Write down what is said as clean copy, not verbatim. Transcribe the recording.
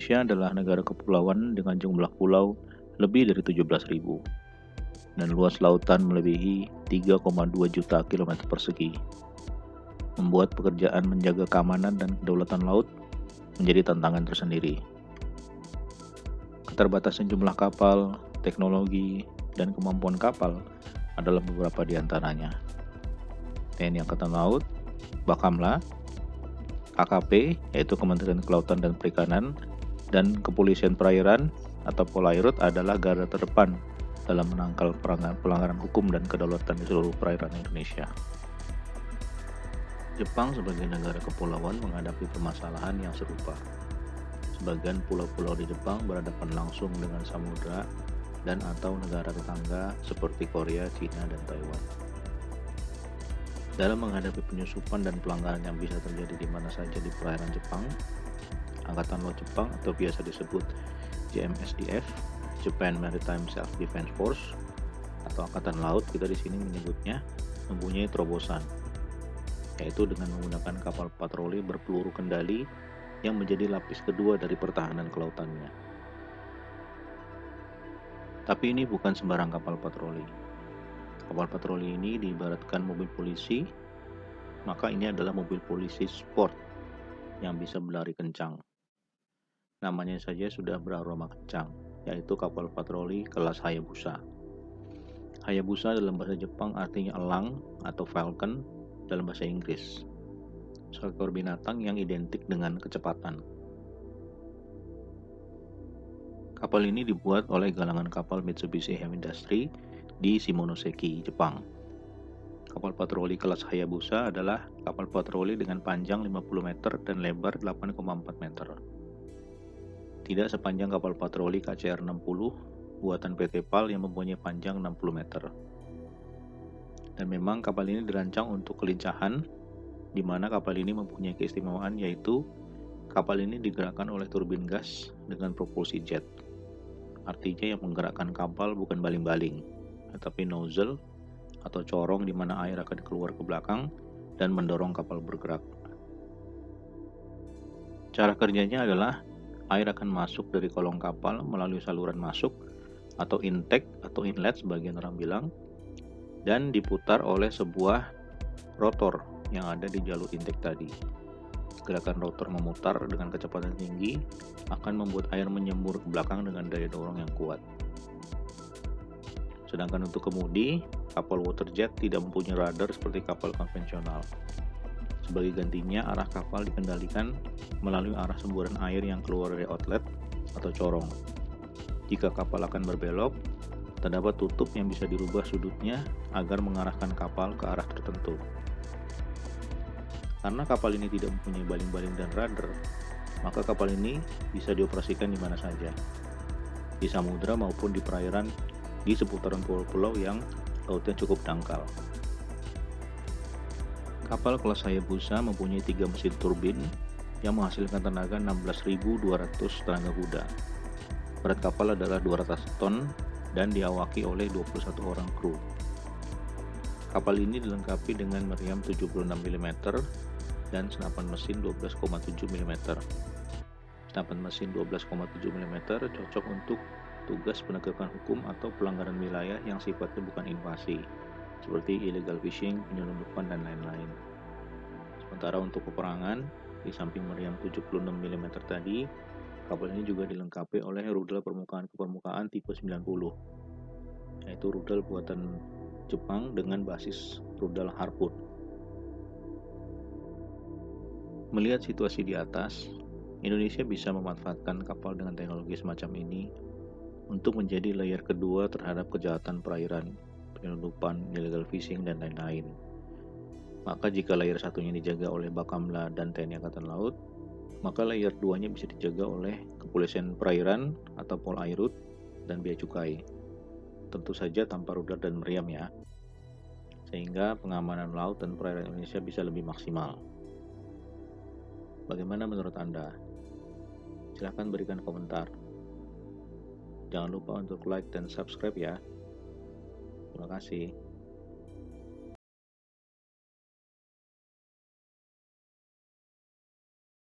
Indonesia adalah negara kepulauan dengan jumlah pulau lebih dari 17.000 dan luas lautan melebihi 3,2 juta kilometer persegi. Membuat pekerjaan menjaga keamanan dan kedaulatan laut menjadi tantangan tersendiri. Keterbatasan jumlah kapal, teknologi, dan kemampuan kapal adalah beberapa di antaranya. TNI Angkatan Laut, Bakamla, KKP, yaitu Kementerian Kelautan dan Perikanan, dan Kepolisian Perairan atau Polairut adalah garda terdepan dalam menangkal pelanggaran hukum dan kedaulatan di seluruh perairan Indonesia. Jepang sebagai negara kepulauan menghadapi permasalahan yang serupa. Sebagian pulau-pulau di Jepang berhadapan langsung dengan samudra dan atau negara tetangga seperti Korea, Cina, dan Taiwan. Dalam menghadapi penyusupan dan pelanggaran yang bisa terjadi di mana saja di perairan Jepang, Angkatan Laut Jepang atau biasa disebut JMSDF, Japan Maritime Self-Defense Force, atau Angkatan Laut kita di sini menyebutnya, mempunyai terobosan, yaitu dengan menggunakan kapal patroli berpeluru kendali yang menjadi lapis kedua dari pertahanan kelautannya. Tapi ini bukan sembarang kapal patroli. Kapal patroli ini diibaratkan mobil polisi, maka ini adalah mobil polisi sport yang bisa berlari kencang. Namanya saja sudah beraroma kencang, yaitu kapal patroli kelas Hayabusa. Hayabusa dalam bahasa Jepang artinya elang atau falcon dalam bahasa Inggris. Seekor binatang yang identik dengan kecepatan. Kapal ini dibuat oleh galangan kapal Mitsubishi Heavy Industry di Shimonoseki, Jepang. Kapal patroli kelas Hayabusa adalah kapal patroli dengan panjang 50 meter dan lebar 8,4 meter. Tidak sepanjang kapal patroli KCR-60 buatan PT PAL yang mempunyai panjang 60 meter. Dan memang kapal ini dirancang untuk kelincahan, di mana kapal ini mempunyai keistimewaan yaitu kapal ini digerakkan oleh turbin gas dengan propulsi jet. Artinya yang menggerakkan kapal bukan baling-baling, tetapi nozzle atau corong di mana air akan keluar ke belakang dan mendorong kapal bergerak. Cara kerjanya adalah air akan masuk dari kolong kapal melalui saluran masuk atau intake atau inlet sebagian orang bilang, dan diputar oleh sebuah rotor yang ada di jalur intake tadi. Gerakan rotor memutar dengan kecepatan tinggi akan membuat air menyembur ke belakang dengan daya dorong yang kuat. Sedangkan untuk kemudi, kapal waterjet tidak mempunyai radar seperti kapal konvensional. Sebagai gantinya, arah kapal dikendalikan melalui arah semburan air yang keluar dari outlet atau corong. Jika kapal akan berbelok, terdapat tutup yang bisa dirubah sudutnya agar mengarahkan kapal ke arah tertentu. Karena kapal ini tidak mempunyai baling-baling dan radar, maka kapal ini bisa dioperasikan di mana saja, di samudra maupun di perairan di seputaran pulau-pulau yang lautnya cukup dangkal. Kapal kelas Hayabusa mempunyai 3 mesin turbin yang menghasilkan tenaga 16.200 tenaga kuda. Berat kapal adalah 200 ton dan diawaki oleh 21 orang kru. Kapal ini dilengkapi dengan meriam 76 mm dan senapan mesin 12,7 mm. Senapan mesin 12,7 mm cocok untuk tugas penegakan hukum atau pelanggaran wilayah yang sifatnya bukan invasi, seperti illegal fishing, penyelundupan, dan lain-lain. Sementara untuk peperangan, di samping meriam 76 mm tadi, kapal ini juga dilengkapi oleh rudal permukaan ke permukaan tipe 90, yaitu rudal buatan Jepang dengan basis rudal Harpoon. Melihat situasi di atas, Indonesia bisa memanfaatkan kapal dengan teknologi semacam ini untuk menjadi layer kedua terhadap kejahatan perairan, penyelundupan, illegal fishing, dan lain-lain. Maka jika layer satunya dijaga oleh Bakamla dan TNI Angkatan Laut, maka layer 2-nya bisa dijaga oleh Kepolisian Perairan atau Polairut dan Bea Cukai. Tentu saja tanpa rudal dan meriam ya, sehingga pengamanan laut dan perairan Indonesia bisa lebih maksimal. Bagaimana menurut Anda? Silahkan berikan komentar. Jangan lupa untuk like dan subscribe ya. Terima kasih.